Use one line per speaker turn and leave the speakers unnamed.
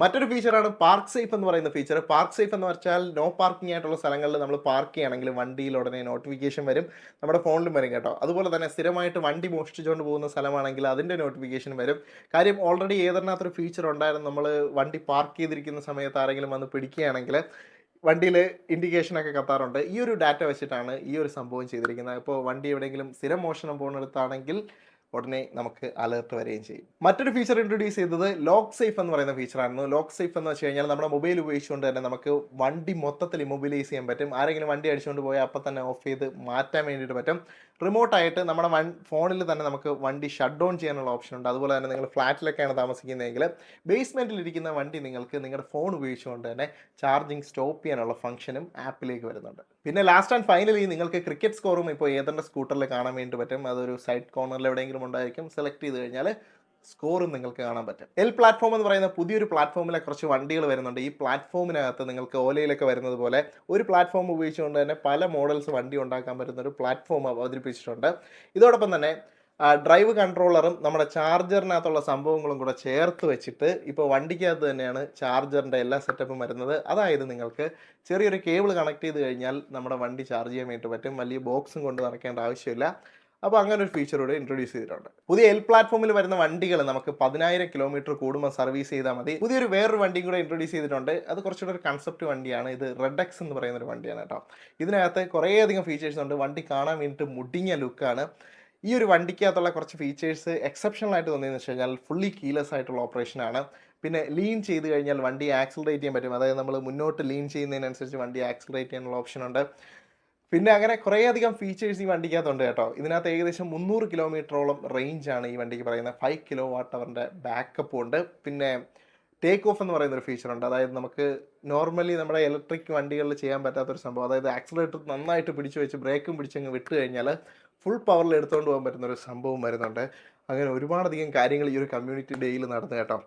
മറ്റൊരു ഫീച്ചറാണ് park safe എന്ന് പറയുന്ന ഫീച്ചർ. പാർക്ക് സേഫ് എന്ന് വെച്ചാൽ നോ പാർക്കിംഗ് ആയിട്ടുള്ള സ്ഥലങ്ങളിൽ നമ്മൾ പാർക്ക് ചെയ്യുകയാണെങ്കിൽ വണ്ടിയിൽ ഉടനെ നോട്ടിഫിക്കേഷൻ വരും. നമ്മുടെ ഫോണിലും വരും കേട്ടോ. അതുപോലെ തന്നെ സ്ഥിരമായിട്ട് വണ്ടി മോഷ്ടിച്ചുകൊണ്ട് പോകുന്ന സ്ഥലമാണെങ്കിൽ അതിൻ്റെ നോട്ടിഫിക്കേഷൻ വരും. കാര്യം ഓൾറെഡി ഏതെണ്ണാത്തൊരു ഫീച്ചർ ഉണ്ടായിരുന്നു. നമ്മൾ വണ്ടി പാർക്ക് ചെയ്തിരിക്കുന്ന സമയത്ത് ആരെങ്കിലും വന്ന് പിടിക്കുകയാണെങ്കിൽ വണ്ടിയിൽ ഇൻഡിക്കേഷനൊക്കെ കത്താറുണ്ട്. ഈ ഒരു ഡാറ്റ വെച്ചിട്ടാണ് ഈ ഒരു സംഭവം ചെയ്തിരിക്കുന്നത്. ഇപ്പോൾ വണ്ടി എവിടെയെങ്കിലും സ്ഥിരം മോഷണം പോകുന്നിടത്താണെങ്കിൽ ഉടനെ നമുക്ക് അലേർട്ട് വരികയും ചെയ്യും. മറ്റൊരു ഫീച്ചർ ഇൻട്രൊഡ്യൂസ് ചെയ്തത് ലോക്ക് സേഫ് എന്ന് പറയുന്ന ഫീച്ചറായിരുന്നു. ലോക്ക് സേഫ് എന്ന് വെച്ച് കഴിഞ്ഞാൽ നമ്മുടെ മൊബൈൽ ഉപയോഗിച്ചുകൊണ്ട് തന്നെ നമുക്ക് വണ്ടി മൊത്തത്തിൽ ഇമ്മൊബിലൈസ് ചെയ്യാൻ പറ്റും. ആരെങ്കിലും വണ്ടി അടിച്ചുകൊണ്ട് പോയാൽ അപ്പം തന്നെ ഓഫ് ചെയ്ത് മാറ്റാൻ വേണ്ടിയിട്ട് പറ്റും. റിമോട്ടായിട്ട് നമ്മുടെ ഫോണിൽ തന്നെ നമുക്ക് വണ്ടി ഷട്ട് ഡൗൺ ചെയ്യാനുള്ള ഓപ്ഷൻ ഉണ്ട്. അതുപോലെ തന്നെ നിങ്ങൾ ഫ്ലാറ്റിലൊക്കെയാണ് താമസിക്കുന്നതെങ്കിൽ ബേസ്മെൻറ്റിൽ ഇരിക്കുന്ന വണ്ടി നിങ്ങൾക്ക് നിങ്ങളുടെ ഫോൺ ഉപയോഗിച്ചുകൊണ്ട് തന്നെ ചാർജിങ് സ്റ്റോപ്പ് ചെയ്യാനുള്ള ഫംഗ്ഷനും ആപ്പിലേക്ക് വരുന്നുണ്ട്. പിന്നെ ലാസ്റ്റ് ആൻഡ് ഫൈനലി നിങ്ങൾക്ക് ക്രിക്കറ്റ് സ്കോറും ഇപ്പോൾ ഏതെങ്കിലും സ്കൂട്ടറിൽ കാണാൻ വേണ്ടി പറ്റും. അതൊരു സൈഡ് കോർണറിൽ എവിടെയെങ്കിലും ഉണ്ടായിരിക്കും. സെലക്ട് ചെയ്ത് കഴിഞ്ഞാൽ സ്കോറും നിങ്ങൾക്ക് കാണാൻ പറ്റും. എൽ പ്ലാറ്റ്ഫോം എന്ന് പറയുന്ന പുതിയൊരു പ്ലാറ്റ്ഫോമിലെ കുറച്ച് വണ്ടികൾ വരുന്നുണ്ട്. ഈ പ്ലാറ്റ്ഫോമിനകത്ത് നിങ്ങൾക്ക് ഓലയിലൊക്കെ വരുന്നത് പോലെ ഒരു പ്ലാറ്റ്ഫോം ഉപയോഗിച്ചുകൊണ്ട് തന്നെ പല മോഡൽസ് വണ്ടി ഉണ്ടാക്കാൻ പറ്റുന്ന ഒരു പ്ലാറ്റ്ഫോം അവതരിപ്പിച്ചിട്ടുണ്ട്. ഇതോടൊപ്പം തന്നെ ഡ്രൈവ് കൺട്രോളറും നമ്മുടെ ചാർജറിനകത്തുള്ള സംഭവങ്ങളും കൂടെ ചേർത്ത് വെച്ചിട്ട് ഇപ്പോൾ വണ്ടിക്കകത്ത് തന്നെയാണ് ചാർജറിൻ്റെ എല്ലാ സെറ്റപ്പും വരുന്നത്. അതായത് നിങ്ങൾക്ക് ചെറിയൊരു കേബിൾ കണക്ട് ചെയ്ത് കഴിഞ്ഞാൽ നമ്മുടെ വണ്ടി ചാർജ് ചെയ്യാൻ വേണ്ടി പറ്റും. വലിയ ബോക്സും കൊണ്ട് നടക്കേണ്ട ആവശ്യമില്ല. അപ്പോൾ അങ്ങനെ ഒരു ഫീച്ചർ കൂടെ ഇൻട്രൊഡ്യൂസ് ചെയ്തിട്ടുണ്ട്. പുതിയ എൽ പ്ലാറ്റ്ഫോമിൽ വരുന്ന വണ്ടികൾ നമുക്ക് 10,000 കിലോമീറ്റർ കൂടുമ്പോൾ സർവീസ് ചെയ്താൽ മതി. വേറൊരു വണ്ടിയും കൂടെ ഇൻട്രൊഡ്യൂസ് ചെയ്തിട്ടുണ്ട്. അത് കുറച്ചുകൂടെ ഒരു കൺസെപ്റ്റ് വണ്ടിയാണ്. ഇത് റെഡ് എക്സ് എന്ന് പറയുന്ന ഒരു വണ്ടിയാണ് കേട്ടോ. ഇതിനകത്ത് കുറേയധികം ഫീച്ചേഴ്സ് ഉണ്ട്. വണ്ടി കാണാൻ വേണ്ടിയിട്ട് മുടിഞ്ഞ ലുക്കാണ്. ഈ ഒരു വണ്ടിക്കകത്തുള്ള കുറച്ച് ഫീച്ചേഴ്സ് എക്സെപ്ഷണൽ ആയിട്ട് തോന്നിയെന്ന് വെച്ച് കഴിഞ്ഞാൽ ഫുള്ളി കീലെസ് ആയിട്ടുള്ള ഓപ്പറേഷനാണ്. പിന്നെ ലീൻ ചെയ്ത് കഴിഞ്ഞാൽ വണ്ടി ആക്സിലറേറ്റ് ചെയ്യാൻ പറ്റും. അതായത് നമ്മൾ മുന്നോട്ട് ലീൻ ചെയ്യുന്നതിനനുസരിച്ച് വണ്ടി ആക്സിലറേറ്റ് ചെയ്യാനുള്ള ഓപ്ഷൻ ഉണ്ട്. പിന്നെ അങ്ങനെ കുറേയധികം ഫീച്ചേഴ്സ് ഈ വണ്ടിക്കകത്തുണ്ട് കേട്ടോ. ഇതിനകത്ത് ഏകദേശം 300 കിലോമീറ്ററോളം റേഞ്ചാണ് ഈ വണ്ടിക്ക് പറയുന്നത്. 5 കിലോ വാട്ട് അവറിൻ്റെ ബാക്കപ്പും ഉണ്ട്. പിന്നെ ടേക്ക് ഓഫ് എന്ന് പറയുന്നൊരു ഫീച്ചറുണ്ട്. അതായത് നമുക്ക് നോർമലി നമ്മുടെ ഇലക്ട്രിക് വണ്ടികളിൽ ചെയ്യാൻ പറ്റാത്തൊരു സംഭവം. അതായത് ആക്സിലേറ്റർ നന്നായിട്ട് പിടിച്ചു വെച്ച് ബ്രേക്കും പിടിച്ചങ്ങ് വിട്ട് കഴിഞ്ഞാൽ ഫുൾ പവറിൽ എടുത്തുകൊണ്ട് പോകാൻ പറ്റുന്നൊരു സംഭവം വരുന്നുണ്ട്. അങ്ങനെ ഒരുപാടധികം കാര്യങ്ങൾ ഈ ഒരു കമ്മ്യൂണിറ്റി ഡേയിൽ നടന്നു കേട്ടോ.